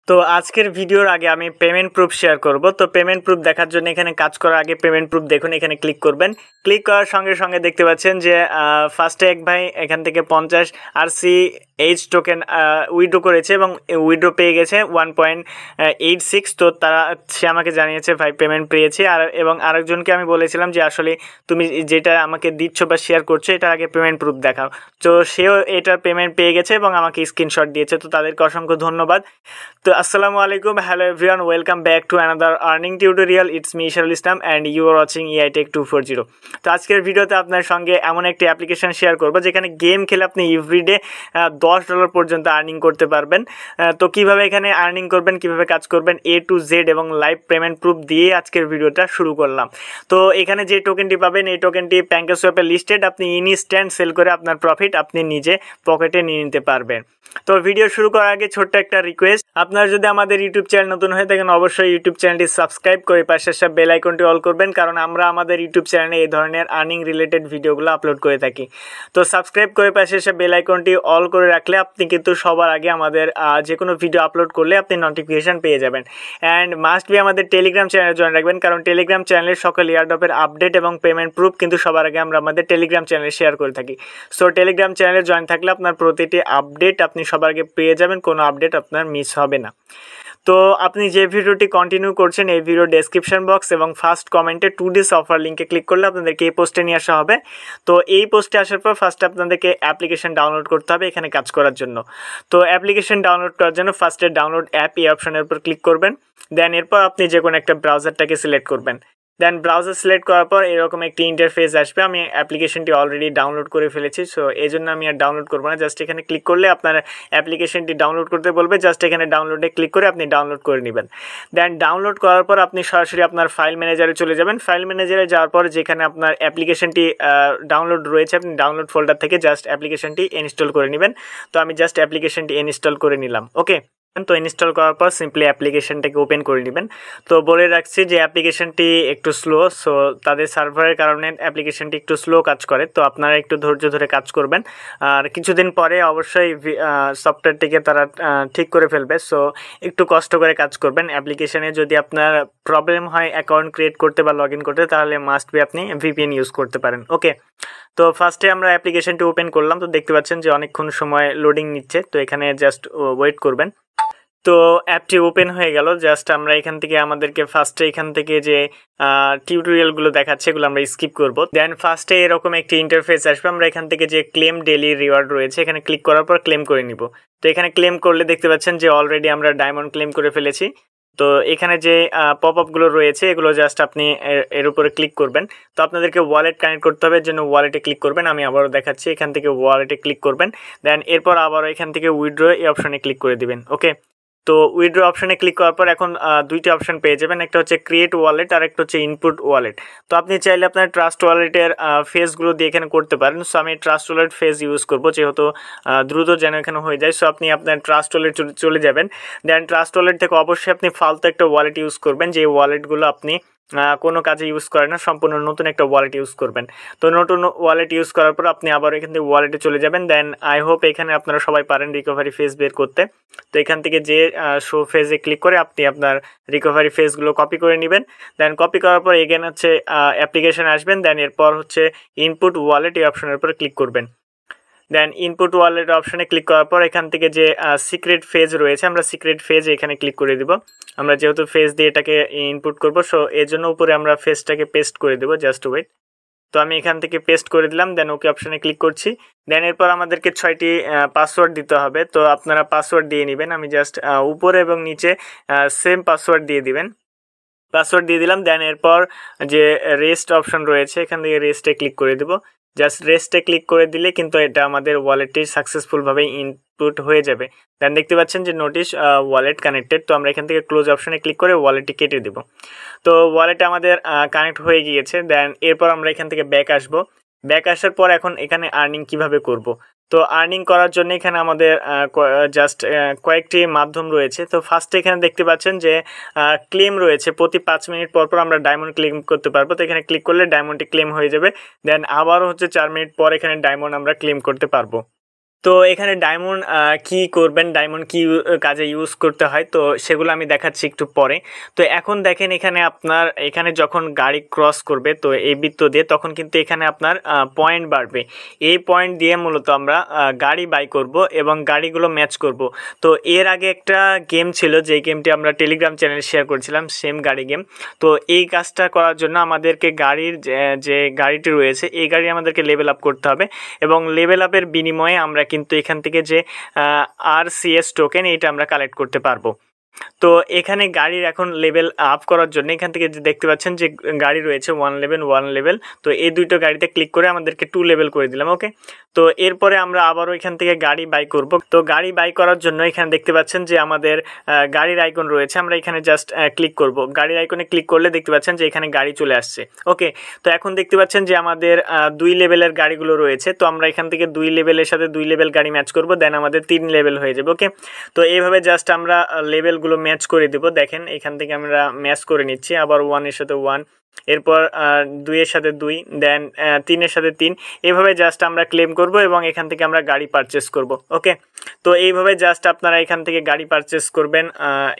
তো আজকের ভিডিওর আগে আমি পেমেন্ট প্রুফ শেয়ার করব। তো পেমেন্ট প্রুফ দেখার জন্য এখানে কাজ করার আগে পেমেন্ট প্রুফ দেখুন, এখানে ক্লিক করবেন। ক্লিক করার সঙ্গে সঙ্গে দেখতে পাচ্ছেন যে ফার্স্টে এক ভাই এখান থেকে 50 RCH টোকেন উইথড্র করেছে এবং উইথড্র পেয়ে গেছে 1.86। তো সে আমাকে জানিয়েছে ভাই পেমেন্ট পেয়েছে। এবং আরেকজনকে আমি বলেছিলাম যে আসলে তুমি যেটা আমাকে দিচ্ছ বা শেয়ার করছো এটার আগে পেমেন্ট প্রুফ দেখাও। তো সেও এটার পেমেন্ট পেয়ে গেছে এবং আমাকে স্ক্রিনশট দিয়েছে। তো তাদেরকে অসংখ্য ধন্যবাদ। তো Assalamualaikum, hello everyone, welcome back to another earning tutorial. It's me Esarul and you are watching AI Tech 240। তো আজকের ভিডিওতে আপনার সঙ্গে এমন একটি অ্যাপ্লিকেশন শেয়ার করব যেখানে গেম খেলে আপনি এভরিডে $10 পর্যন্ত আর্নিং করতে পারবেন। তো কিভাবে এখানে আর্নিং করবেন, কিভাবে কাজ করবেন A to Z এবং লাইভ পেমেন্ট প্রুফ দিয়ে আজকের ভিডিওটা শুরু করলাম। তো এখানে যে টোকেনটি পাবেন এই টোকেনটি প্যাঙ্কেসওয়াপে লিস্টেড। আপনি ইনস্ট্যান্ট সেল করে আপনার প্রফিট আপনি নিজে পকেটে নিয়ে নিতে পারবেন। তো ভিডিও শুরু করার আগে ছোট্ট একটা রিকোয়েস্ট, আপনারা যদি আমাদের ইউটিউব চ্যানেল নতুন হয়ে থাকেন অবশ্যই ইউটিউব চ্যানেলটি সাবস্ক্রাইব করে পাশে আসা বেল আইকনটি অল করবেন, কারণ আমরা আমাদের ইউটিউব চ্যানেলে এই ধরনের আর্নিং রিলেটেড ভিডিওগুলো আপলোড করে থাকি। তো সাবস্ক্রাইব করে পাশে আসা বেল আইকনটি অল করে রাখলে আপনি কিন্তু সবার আগে আমাদের যে কোনো ভিডিও আপলোড করলে আপনি নোটিফিকেশান পেয়ে যাবেন। অ্যান্ড মাস্ট বি আমাদের টেলিগ্রাম চ্যানেলে জয়েন রাখবেন, কারণ টেলিগ্রাম চ্যানেলের সকল এয়ারড্রপের আপডেট এবং পেমেন্ট প্রুফ কিন্তু সবার আগে আমরা আমাদের টেলিগ্রাম চ্যানেলে শেয়ার করে থাকি। সো টেলিগ্রাম চ্যানেলে জয়েন থাকলে আপনার প্রতিটি আপডেট আপনি সবার আগে পেয়ে যাবেন, কোনো আপডেট আপনার মিস হবে না। তো আপনি যে ভিডিওটি কন্টিনিউ করছেন এই ভিডিও ডেসক্রিপশন বক্স এবং ফার্স্ট কমেন্টে 2 days অফার লিঙ্কে ক্লিক করলে আপনাদেরকে এই পোস্টে নিয়ে আসা হবে। তো এই পোস্টে আসার পর ফার্স্টে আপনাদেরকে অ্যাপ্লিকেশন ডাউনলোড করতে হবে এখানে কাজ করার জন্য। তো অ্যাপ্লিকেশন ডাউনলোড করার জন্য ফার্স্টে ডাউনলোড অ্যাপ এই অপশনের উপর ক্লিক করবেন। দেন এরপর আপনি যে কোনো একটা ব্রাউজারটাকে সিলেক্ট করবেন। দেন ব্রাউজার সিলেক্ট করার পর এরকম একটি ইন্টারফেস আসবে। আমি অ্যাপ্লিকেশনটি অলরেডি ডাউনলোড করে ফেলেছি, সো এই জন্য আমি আর ডাউনলোড করবো না। জাস্ট এখানে ক্লিক করলে আপনার অ্যাপ্লিকেশনটি ডাউনলোড করতে বলবে, জাস্ট এখানে ডাউনলোডে ক্লিক করে আপনি ডাউনলোড করে নেবেন। দেন ডাউনলোড করার পর আপনি সরাসরি আপনার ফাইল ম্যানেজারে চলে যাবেন। ফাইল ম্যানেজারে যাওয়ার পর যেখানে আপনার অ্যাপ্লিকেশনটি ডাউনলোড রয়েছে আপনি ডাউনলোড ফোল্ডার থেকে জাস্ট অ্যাপ্লিকেশনটি ইনস্টল করে নেবেন। তো আমি জাস্ট অ্যাপ্লিকেশনটি ইনস্টল করে নিলাম। ওকে, তো ইনস্টল করার পর সিম্পলি অ্যাপ্লিকেশনটাকে ওপেন করে নেবেন। তো বলে রাখছি যে অ্যাপ্লিকেশনটি একটু স্লো, সো তাদের সার্ভারের কারণে অ্যাপ্লিকেশনটি একটু স্লো কাজ করে। তো আপনারা একটু ধৈর্য ধরে কাজ করবেন, আর কিছুদিন পরে অবশ্যই সফটওয়্যারটিকে তারা ঠিক করে ফেলবে। সো একটু কষ্ট করে কাজ করবেন। অ্যাপ্লিকেশনে যদি আপনার প্রবলেম হয় অ্যাকাউন্ট ক্রিয়েট করতে বা লগ ইন করতে, তাহলে মাস্ট বি আপনি VPN ইউজ করতে পারেন। ওকে, তো ফার্স্টে আমরা অ্যাপ্লিকেশনটি ওপেন করলাম। তো দেখতে পাচ্ছেন যে অনেকক্ষণ সময় লোডিং নিচ্ছে, তো এখানে জাস্ট ওয়েট করবেন। তো অ্যাপটি ওপেন হয়ে গেল। জাস্ট আমরা এখান থেকে আমাদেরকে ফার্স্টে এখান থেকে যে টিউটোরিয়ালগুলো দেখাচ্ছে এগুলো আমরা স্কিপ করব। দেন ফার্স্টে এরকম একটি ইন্টারফেস আসবে। আমরা এখান থেকে যে ক্লেম ডেইলি রিওয়ার্ড রয়েছে এখানে ক্লিক করার পর ক্লেম করে নিব। তো এখানে ক্লেম করলে দেখতে পাচ্ছেন যে অলরেডি আমরা ডায়মন্ড ক্লেম করে ফেলেছি। তো এখানে যে পপ আপগুলো রয়েছে এগুলো জাস্ট আপনি এর উপরে ক্লিক করবেন। তো আপনাদেরকে ওয়ালেট কানেক্ট করতে হবে, এর জন্য ওয়ালেটে ক্লিক করবেন। আমি আবারও দেখাচ্ছি, এখান থেকে ওয়ালেটে ক্লিক করবেন। দেন এরপর আবারও এখান থেকে উইথড্র এই অপশনে ক্লিক করে দিবেন। ওকে, তো উইথড্র অপশনে ক্লিক করার পর এখন দুইটি অপশন পেয়ে যাবেন, একটা হচ্ছে ক্রিয়েট ওয়ালেট আর একটা হচ্ছে ইনপুট ওয়ালেট। তো আপনি চাইলে আপনার ট্রাস্ট ওয়ালেটের ফেসগুলো দিয়ে এখানে করতে পারেন। সো আমি ট্রাস্ট ওয়ালেট ফেস ইউজ করবো, যেহেতু দ্রুত যেন এখানে হয়ে যায়। সো আপনি আপনার ট্রাস্ট ওয়ালেট চলে যাবেন। দেন ট্রাস্ট ওয়ালেট থেকে অবশ্যই আপনি ফালতু একটা ওয়ালেট ইউজ করবেন, যে ওয়ালেটগুলো আপনি কোনো কাজে ইউজ করেন না, সম্পূর্ণ নতুন একটা ওয়ালেট ইউজ করবেন। তো নতুন ওয়ালেট ইউজ করার পর আপনি আবার এখান থেকে ওয়ালেটে চলে যাবেন। দেন আই হোপ এখানে আপনারা সবাই পারেন রিকভারি ফেস বের করতে। তো এখান থেকে যে শো ফেজে ক্লিক করে আপনি আপনার রিকভারি ফেসগুলো কপি করে নেবেন। দেন কপি করার পর এগেন হচ্ছে অ্যাপ্লিকেশন আসবেন। দেন এরপর হচ্ছে ইনপুট ওয়ালেট এই অপশনের উপর ক্লিক করবেন। দেন ইনপুট ওয়ালেট অপশনে ক্লিক করার পর এখান থেকে যে সিক্রেট ফেজ রয়েছে আমরা সিক্রেট ফেজ এখানে ক্লিক করে দিব। আমরা যেহেতু ফেজ দিয়ে এটাকে ইনপুট করব, সো এর জন্য উপরে আমরা ফেজটাকে পেস্ট করে দেবো। Just wait. তো আমি এখান থেকে পেস্ট করে দিলাম। দেন ওকে অপশনে ক্লিক করছি। দেন এরপর আমাদেরকে 6টি পাসওয়ার্ড দিতে হবে। তো আপনারা পাসওয়ার্ড দিয়ে নেবেন। আমি জাস্ট উপরে এবং নিচে সেম পাসওয়ার্ড দিয়ে দিবেন। পাসওয়ার্ড দিয়ে দিলাম। দেন এরপর যে রেস্ট অপশন রয়েছে এখান থেকে রেস্টে ক্লিক করে দেবো। জাস্ট রেস্টে ক্লিক করে দিলে কিন্তু এটা আমাদের ওয়ালেটটি সাকসেসফুলভাবে ইনপুট হয়ে যাবে। দেন দেখতে পাচ্ছেন যে নোটিশ ওয়ালেট কানেক্টেড। তো আমরা এখান থেকে ক্লোজ অপশনে ক্লিক করে ওয়ালেটটি কেটে দেবো। তো ওয়ালেট আমাদের কানেক্ট হয়ে গিয়েছে। দেন এরপর আমরা এখান থেকে ব্যাক আসবো। ব্যাক আসার পর এখন এখানে আর্নিং কিভাবে করব। তো আর্নিং করার জন্য এখানে আমাদের জাস্ট কয়েকটি মাধ্যম রয়েছে। তো ফার্স্টে এখানে দেখতে পাচ্ছেন যে ক্লেম রয়েছে, প্রতি 5 মিনিট পর পর আমরা ডায়মন্ড ক্লেম করতে পারবো। তো এখানে ক্লিক করলে ডায়মন্ডটি ক্লেম হয়ে যাবে। দেন আবারও হচ্ছে 4 মিনিট পর এখানে ডায়মন্ড আমরা ক্লেম করতে পারবো। তো এখানে ডায়মন্ড কি করবেন, ডায়মন্ড কি কাজে ইউজ করতে হয় তো সেগুলো আমি দেখাচ্ছি একটু পরে। তো এখন দেখেন এখানে আপনার এখানে যখন গাড়ি ক্রস করবে তো এই বৃত্ত দিয়ে তখন কিন্তু এখানে আপনার পয়েন্ট বাড়বে। এই পয়েন্ট দিয়ে মূলত আমরা গাড়ি বাই করব এবং গাড়িগুলো ম্যাচ করব। তো এর আগে একটা গেম ছিল যে গেমটি আমরা টেলিগ্রাম চ্যানেলে শেয়ার করেছিলাম, সেম গাড়ি গেম। তো এই কাজটা করার জন্য আমাদেরকে গাড়ির যে গাড়িটি রয়েছে এই গাড়ি আমাদেরকে লেভেল আপ করতে হবে এবং লেভেল আপের বিনিময়ে আমরা কিন্তু এখান থেকে যে RCH টোকেন এইটা আমরা কালেক্ট করতে পারবো। তো এখানে গাড়ির এখন লেভেল আপ করার জন্য এখান থেকে যে দেখতে পাচ্ছেন যে গাড়ি রয়েছে 1 লেভেল, তো এই দুটো গাড়িতে ক্লিক করে আমাদেরকে 2 লেভেল করে দিলাম। ওকে, তো এরপরে আমরা আবারও এখান থেকে গাড়ি বাই করব। তো গাড়ি বাই করার জন্য এখানে দেখতে পাচ্ছেন যে আমাদের গাড়ির আইকন রয়েছে, আমরা এখানে জাস্ট ক্লিক করব। গাড়ির আইকনে ক্লিক করলে দেখতে পাচ্ছেন যে এখানে গাড়ি চলে আসছে। ওকে, তো এখন দেখতে পাচ্ছেন যে আমাদের 2 লেভেলের গাড়িগুলো রয়েছে, তো আমরা এখান থেকে 2 লেভেলের সাথে 2 লেভেল গাড়ি ম্যাচ করব, দেন আমাদের 3 লেভেল হয়ে যাবে। ওকে, তো এইভাবে জাস্ট আমরা লেভেল গুলো ম্যাচ করে দেব। দেখেন এখান থেকে আমরা ম্যাচ করে নিচ্ছি, আবার 1 এর সাথে 1, এরপর 2 এর সাথে 2, দেন 3 এর সাথে 3, এইভাবে জাস্ট আমরা ক্লেম করব এবং এখান থেকে আমরা গাড়ি পারচেস করব। ওকে, তো এইভাবে জাস্ট আপনারা এখান থেকে গাড়ি পারচেস করবেন,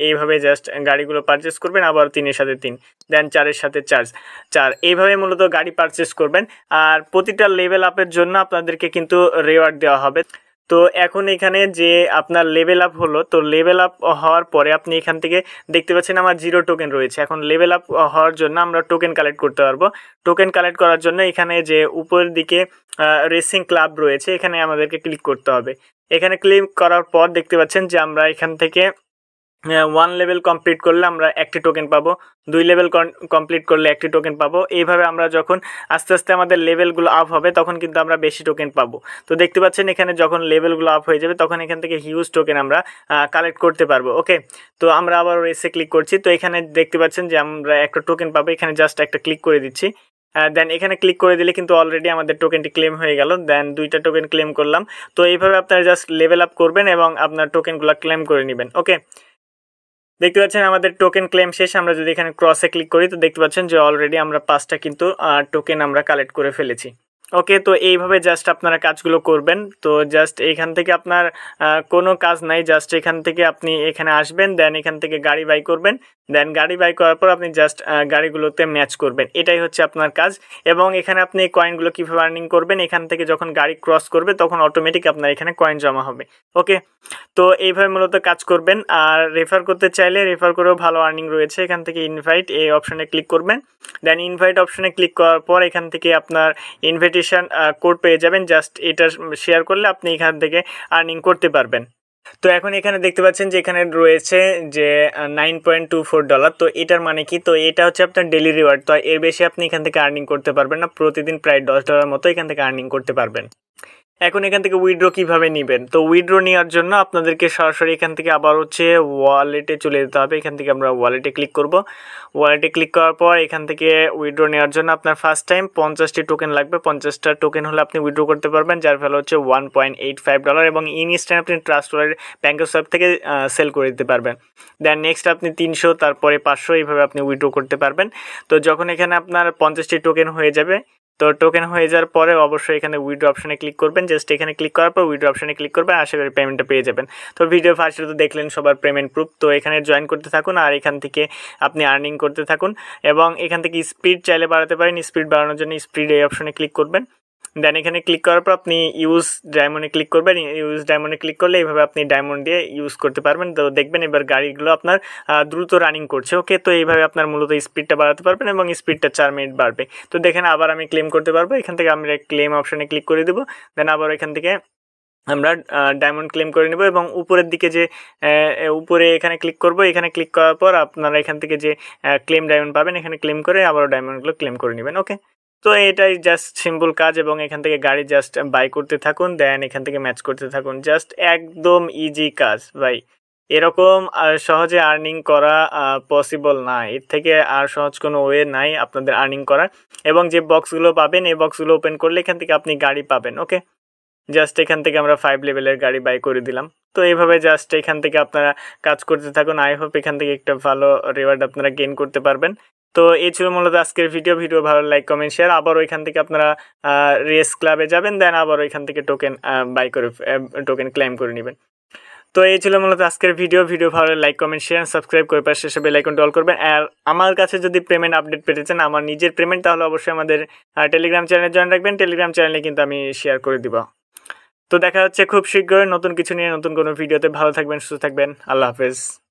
এইভাবে জাস্ট গাড়িগুলো পারচেস করবেন, আবার 3 এর সাথে 3, দেন 4 এর সাথে 4, এইভাবে মূলত গাড়ি পারচেস করবেন। আর প্রতিটা লেভেল আপের জন্য আপনাদেরকে কিন্তু রিওয়ার্ড দেওয়া হবে। তো এখন এখানে যে আপনার লেভেল আপ হলো, তো লেভেল আপ হওয়ার পরে আপনি এখান থেকে দেখতে পাচ্ছেন আমার 0 টোকেন রয়েছে। এখন লেভেল আপ হওয়ার জন্য আমরা টোকেন কালেক্ট করতে পারবো। টোকেন কালেক্ট করার জন্য এখানে যে উপরের দিকে রেসিং ক্লাব রয়েছে এখানে আমাদেরকে ক্লিক করতে হবে। এখানে ক্লিক করার পর দেখতে পাচ্ছেন যে আমরা এখান থেকে 1 লেভেল কমপ্লিট করলে আমরা 1টি টোকেন পাবো, 2 লেভেল কমপ্লিট করলে 1টি টোকেন পাবো। এইভাবে আমরা যখন আস্তে আস্তে আমাদের লেভেলগুলো আপ হবে তখন কিন্তু আমরা বেশি টোকেন পাবো। তো দেখতে পাচ্ছেন এখানে যখন লেভেলগুলো আপ হয়ে যাবে তখন এখান থেকে হিউজ টোকেন আমরা কালেক্ট করতে পারবো। ওকে, তো আমরা আবার রেসে ক্লিক করছি। তো এখানে দেখতে পাচ্ছেন যে আমরা একটা টোকেন পাবো, এখানে জাস্ট একটা ক্লিক করে দিচ্ছি, দেন এখানে ক্লিক করে দিলে কিন্তু অলরেডি আমাদের টোকেনটি ক্লেম হয়ে গেল। দেন 2টা টোকেন ক্লেম করলাম। তো এইভাবে আপনারা জাস্ট লেভেল আপ করবেন এবং আপনার টোকেনগুলো ক্লেম করে নেবেন। ওকে, দেখতে পাচ্ছেন আমাদের টোকেন ক্লেম শেষ। আমরা যদি এখানে ক্রসে ক্লিক করি তো দেখতে পাচ্ছেন যে অলরেডি আমরা 5টা কিন্তু টোকেন আমরা কালেক্ট করে ফেলেছি। ওকে, তো এইভাবে জাস্ট আপনারা কাজগুলো করবেন। তো জাস্ট এখান থেকে আপনার কোনো কাজ নাই, জাস্ট এখান থেকে আপনি এখানে আসবেন, দেন এখান থেকে গাড়ি বাই করবেন, দেন গাড়ি বাই করার পর আপনি জাস্ট গাড়িগুলোতে ম্যাচ করবেন, এটাই হচ্ছে আপনার কাজ। এবং এখানে আপনি এই কয়েনগুলো কীভাবে আর্নিং করবেন, এখান থেকে যখন গাড়ি ক্রস করবে তখন অটোমেটিক আপনার এখানে কয়েন জমা হবে। ওকে, তো এইভাবে মূলত কাজ করবেন। আর রেফার করতে চাইলে রেফার করেও ভালো আর্নিং রয়েছে। এখান থেকে ইনভাইট এই অপশানে ক্লিক করবেন, দেন ইনভাইট অপশানে ক্লিক করার পর এখান থেকে আপনার ইনভাইটেশন কোড পেয়ে যাবেন। জাস্ট এটা শেয়ার করলে আপনি এখান থেকে আর্নিং করতে পারবেন। তো এখন এখানে দেখতে পাচ্ছেন যে এখানে রয়েছে যে $9.24। তো এটার মানে কি, তো এটা হচ্ছে আপনার ডেলি রিওয়ার্ড। তো এর বেশি আপনি এখান থেকে আর্নিং করতে পারবেন না, প্রতিদিন প্রায় $10 মতো এখান থেকে আর্নিং করতে পারবেন। এখন এখান থেকে উইথড্র কিভাবে নেবেন, তো উইথড্র নেওয়ার জন্য আপনাদেরকে সরাসরি এখান থেকে আবার হচ্ছে ওয়ালেটে চলে যেতে হবে। এখান থেকে আমরা ওয়ালেটে ক্লিক করব। ওয়ালেটে ক্লিক করার পর এখান থেকে উইথড্র নেওয়ার জন্য আপনার ফার্স্ট টাইম 50টি টোকেন লাগবে। 50টা টোকেন হলে আপনি উইথড্র করতে পারবেন, যার ফলে হচ্ছে $1.85 এবং ইনস্ট্যান্ট আপনি ট্রাস্ট ওয়ালেট ব্যাঙ্কের সোয়াপ থেকে সেল করে দিতে পারবেন। দেন নেক্সট আপনি 300, তারপরে 500, এইভাবে আপনি উইথড্র করতে পারবেন। তো যখন এখানে আপনার 50টি টোকেন হয়ে যাবে, তো টোকেন হয়ে যাওয়ার পরে অবশ্যই এখানে উইথড্র অপশানে ক্লিক করবেন। জাস্ট এখানে ক্লিক করার পর উইথড্র অপশানে ক্লিক করবেন, আশা করি পেমেন্টটা পেয়ে যাবেন। তো ভিডিও ফার্স্টে তো দেখলেন সবার পেমেন্ট প্রুফ। তো এখানে জয়েন করতে থাকুন আর এখান থেকে আপনি আর্নিং করতে থাকুন। এবং এখান থেকে স্পিড চাইলে বাড়াতে পারেন, স্পিড বাড়ানোর জন্য স্পিড এই অপশানে ক্লিক করবেন। দেন এখানে ক্লিক করার পর আপনি ইউজ ডায়মন্ডে ক্লিক করবেন। ইউজ ডায়মন্ডে ক্লিক করলে এইভাবে আপনি ডায়মন্ড দিয়ে ইউজ করতে পারবেন। তো দেখবেন এবার গাড়িগুলো আপনার দ্রুত রানিং করছে। ওকে, তো এইভাবে আপনার মূলত স্পিডটা বাড়াতে পারবেন এবং স্পিডটা 4 মিনিট বাড়বে। তো দেখেন আবার আমি ক্লেম করতে পারবো। এখান থেকে আমরা ক্লেম অপশানে ক্লিক করে দেবো। দেন আবার এখান থেকে আমরা ডায়মন্ড ক্লেম করে নেব এবং উপরের দিকে যে উপরে এখানে ক্লিক করব। এখানে ক্লিক করার পর আপনারা এখান থেকে যে ক্লেম ডায়মন্ড পাবেন এখানে ক্লেম করে আবারও ডায়মন্ডগুলো ক্লেম করে নেবেন। ওকে, তো এটাই জাস্ট সিম্পল কাজ এবং এখান থেকে গাড়ি জাস্ট বাই করতে থাকুন, দেন এখান থেকে ম্যাচ করতে থাকুন। জাস্ট একদম ইজি কাজ ভাই, এরকম সহজে আর্নিং করা পসিবল না, এর থেকে আর সহজ কোনো ওয়ে নাই আপনাদের আর্নিং করার। এবং যে বক্সগুলো পাবেন এই বক্সগুলো ওপেন করলে এখান থেকে আপনি গাড়ি পাবেন। ওকে, জাস্ট এখান থেকে আমরা 5 লেভেলের গাড়ি বাই করে দিলাম। তো এইভাবে জাস্ট এখান থেকে আপনারা কাজ করতে থাকুন। আই হোপ এখান থেকে একটা ভালো রিওয়ার্ড আপনারা গেইন করতে পারবেন। তো এই ছিল মূলত আজকের ভিডিও ভালো লাইক কমেন্ট শেয়ার। আবার ওইখান থেকে আপনারা রেস ক্লাবে যাবেন, দেন আবার ওইখান থেকে টোকেন বাই করে টোকেন ক্লেম করে নেবেন। তো এই ছিল মূলত আজকের ভিডিও ভালো লাইক কমেন্ট শেয়ার সাবস্ক্রাইব করে পাশে সব বেল আইকনটা অল করবেন। আর আমার কাছে যদি পেমেন্ট আপডেট পেতে চান, আমার নিজের পেমেন্ট, তাহলে অবশ্যই আমাদের টেলিগ্রাম চ্যানেলে জয়েন রাখবেন। টেলিগ্রাম চ্যানেলে কিন্তু আমি শেয়ার করে দিব। তো দেখা হচ্ছে খুব শীঘ্রই নতুন কিছু নিয়ে নতুন কোনো ভিডিওতে। ভালো থাকবেন, সুস্থ থাকবেন, আল্লাহ হাফেজ।